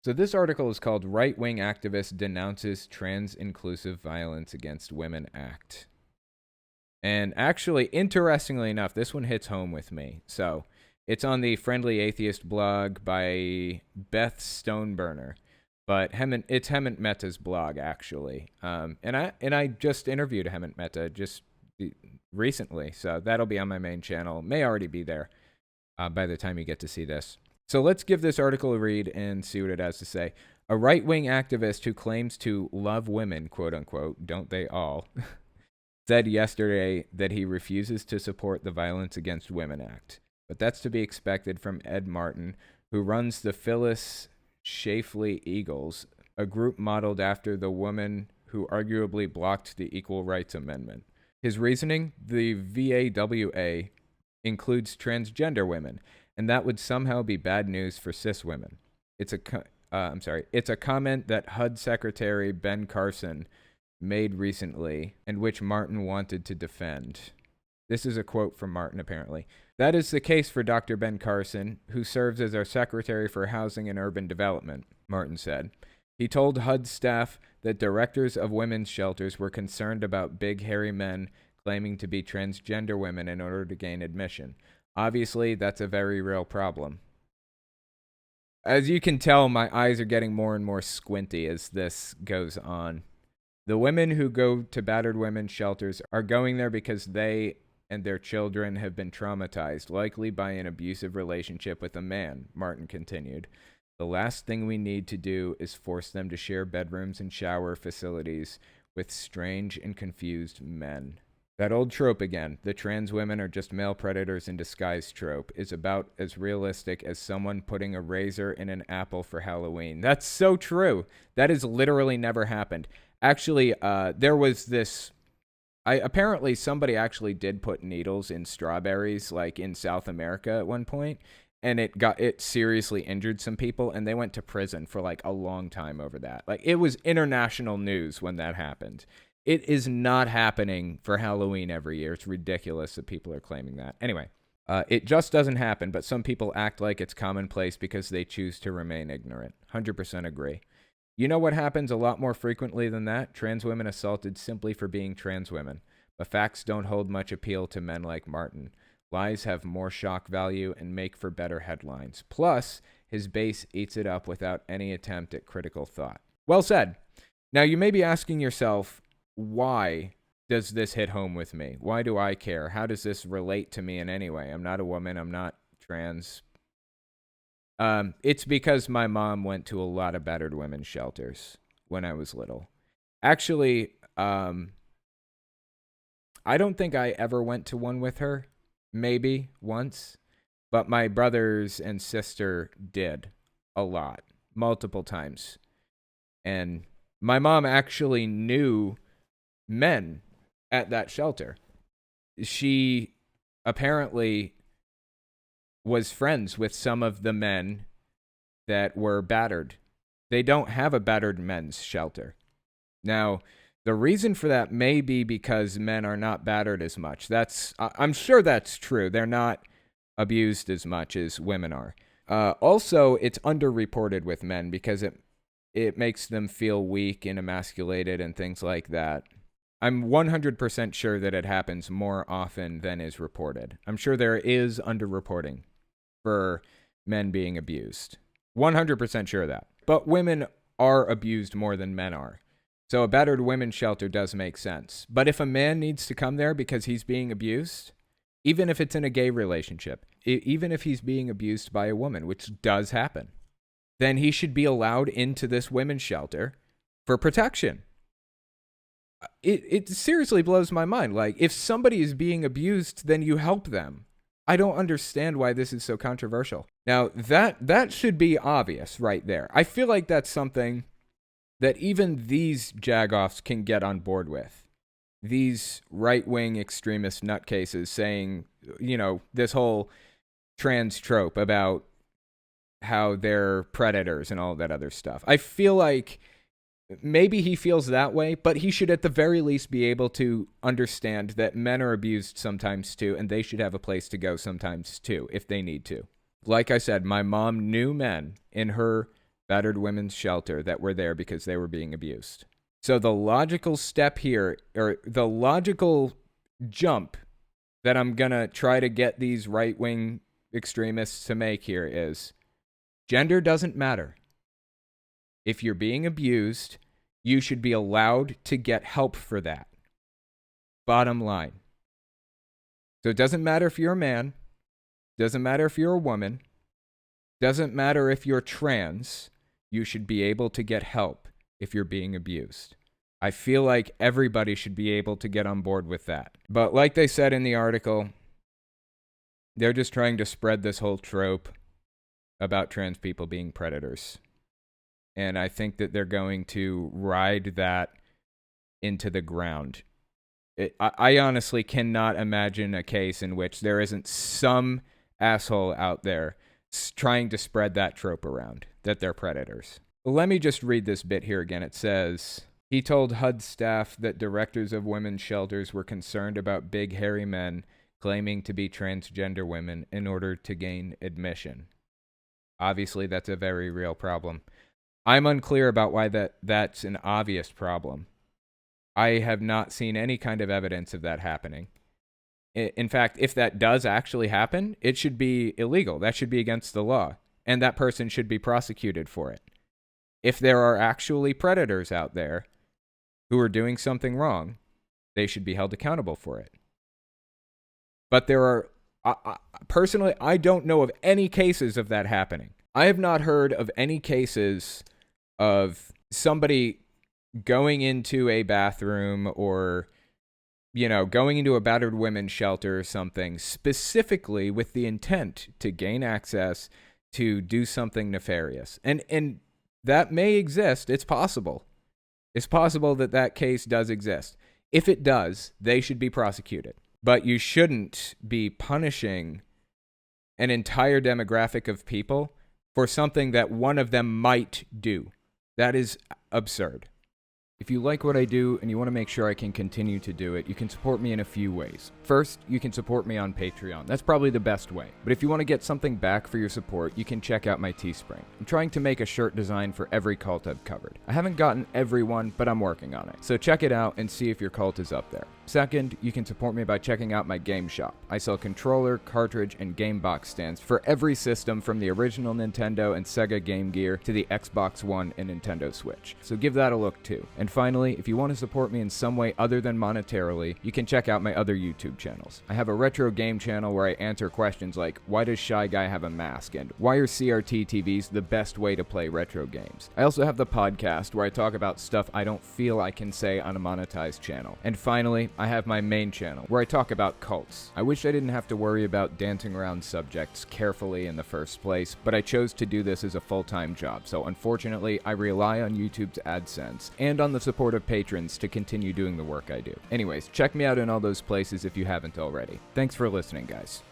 So this article is called Right-Wing Activist Denounces Trans-Inclusive Violence Against Women Act. And actually, interestingly enough, this one hits home with me. So it's on the Friendly Atheist blog by Beth Stoneburner. But it's Hemant Mehta's blog, actually. And I just interviewed Hemant Mehta just recently. So that'll be on my main channel. May already be there by the time you get to see this. So let's give this article a read and see what it has to say. A right-wing activist who claims to love women, quote unquote, don't they all, said yesterday that he refuses to support the Violence Against Women Act. But that's to be expected from Ed Martin, who runs the Phyllis Schlafly Eagles, a group modeled after the woman who arguably blocked the Equal Rights Amendment. His reasoning? The VAWA includes transgender women, and that would somehow be bad news for cis women. It's a comment that HUD Secretary Ben Carson made recently, and which Martin wanted to defend. This is a quote from Martin, apparently. That is the case for Dr. Ben Carson, who serves as our Secretary for Housing and Urban Development, Martin said. He told HUD staff that directors of women's shelters were concerned about big, hairy men claiming to be transgender women in order to gain admission. Obviously, that's a very real problem. As you can tell, my eyes are getting more and more squinty as this goes on. The women who go to battered women's shelters are going there because they and their children have been traumatized, likely by an abusive relationship with a man, Martin continued. The last thing we need to do is force them to share bedrooms and shower facilities with strange and confused men. That old trope again, the trans women are just male predators in disguise trope, is about as realistic as someone putting a razor in an apple for Halloween. That's so true. That has literally never happened. Actually, there was this... apparently somebody actually did put needles in strawberries, like in South America at one point, and it seriously injured some people, and they went to prison for like a long time over that. Like, it was international news when that happened. It is not happening for Halloween every year. It's ridiculous that people are claiming that. Anyway, it just doesn't happen, but some people act like it's commonplace because they choose to remain ignorant. 100% agree. You know what happens a lot more frequently than that? Trans women assaulted simply for being trans women. But facts don't hold much appeal to men like Martin. Lies have more shock value and make for better headlines. Plus, his base eats it up without any attempt at critical thought. Well said. Now, you may be asking yourself, why does this hit home with me? Why do I care? How does this relate to me in any way? I'm not a woman. I'm not trans. It's because my mom went to a lot of battered women's shelters when I was little. Actually, I don't think I ever went to one with her. Maybe once. But my brothers and sister did a lot, multiple times. And my mom actually knew men at that shelter. She apparently was friends with some of the men that were battered. They don't have a battered men's shelter. Now, the reason for that may be because men are not battered as much. I'm sure that's true. They're not abused as much as women are. Also, it's underreported with men because it makes them feel weak and emasculated and things like that. I'm 100% sure that it happens more often than is reported. I'm sure there is underreporting for men being abused. 100% sure of that. But women are abused more than men are. So a battered women's shelter does make sense. But if a man needs to come there because he's being abused, even if it's in a gay relationship, even if he's being abused by a woman, which does happen, then he should be allowed into this women's shelter for protection. It seriously blows my mind. Like, if somebody is being abused, then you help them. I don't understand why this is so controversial. Now, that should be obvious right there. I feel like that's something that even these jagoffs can get on board with. These right-wing extremist nutcases saying, this whole trans trope about how they're predators and all that other stuff. I feel like maybe he feels that way, but he should at the very least be able to understand that men are abused sometimes too, and they should have a place to go sometimes too, if they need to. Like I said, my mom knew men in her battered women's shelter that were there because they were being abused. So the logical step here, or the logical jump that I'm going to try to get these right-wing extremists to make here is gender doesn't matter. If you're being abused, you should be allowed to get help for that. Bottom line. So it doesn't matter if you're a man, doesn't matter if you're a woman, doesn't matter if you're trans, you should be able to get help if you're being abused. I feel like everybody should be able to get on board with that. But like they said in the article, they're just trying to spread this whole trope about trans people being predators. And I think that they're going to ride that into the ground. I honestly cannot imagine a case in which there isn't some asshole out there trying to spread that trope around, that they're predators. Let me just read this bit here again. It says, he told HUD staff that directors of women's shelters were concerned about big hairy men claiming to be transgender women in order to gain admission. Obviously, that's a very real problem. I'm unclear about why that's an obvious problem. I have not seen any kind of evidence of that happening. In fact, if that does actually happen, it should be illegal. That should be against the law, and that person should be prosecuted for it. If there are actually predators out there who are doing something wrong, they should be held accountable for it. But there are, personally, I don't know of any cases of that happening. I have not heard of any cases of somebody going into a bathroom or, going into a battered women's shelter or something specifically with the intent to gain access to do something nefarious. And that may exist. It's possible. It's possible that that case does exist. If it does, they should be prosecuted. But you shouldn't be punishing an entire demographic of people for something that one of them might do. That is absurd. If you like what I do and you want to make sure I can continue to do it, you can support me in a few ways. First, you can support me on Patreon. That's probably the best way. But if you want to get something back for your support, you can check out my Teespring. I'm trying to make a shirt design for every cult I've covered. I haven't gotten every one, but I'm working on it. So check it out and see if your cult is up there. Second, you can support me by checking out my game shop. I sell controller, cartridge, and game box stands for every system from the original Nintendo and Sega Game Gear to the Xbox One and Nintendo Switch. So give that a look too. And finally, if you want to support me in some way other than monetarily, you can check out my other YouTube channels. I have a retro game channel where I answer questions like, why does Shy Guy have a mask? And why are CRT TVs the best way to play retro games? I also have the podcast where I talk about stuff I don't feel I can say on a monetized channel. And finally, I have my main channel where I talk about cults. I wish I didn't have to worry about dancing around subjects carefully in the first place, but I chose to do this as a full-time job, so unfortunately I rely on YouTube's AdSense and on the support of patrons to continue doing the work I do. Anyways, check me out in all those places if you haven't already. Thanks for listening, guys.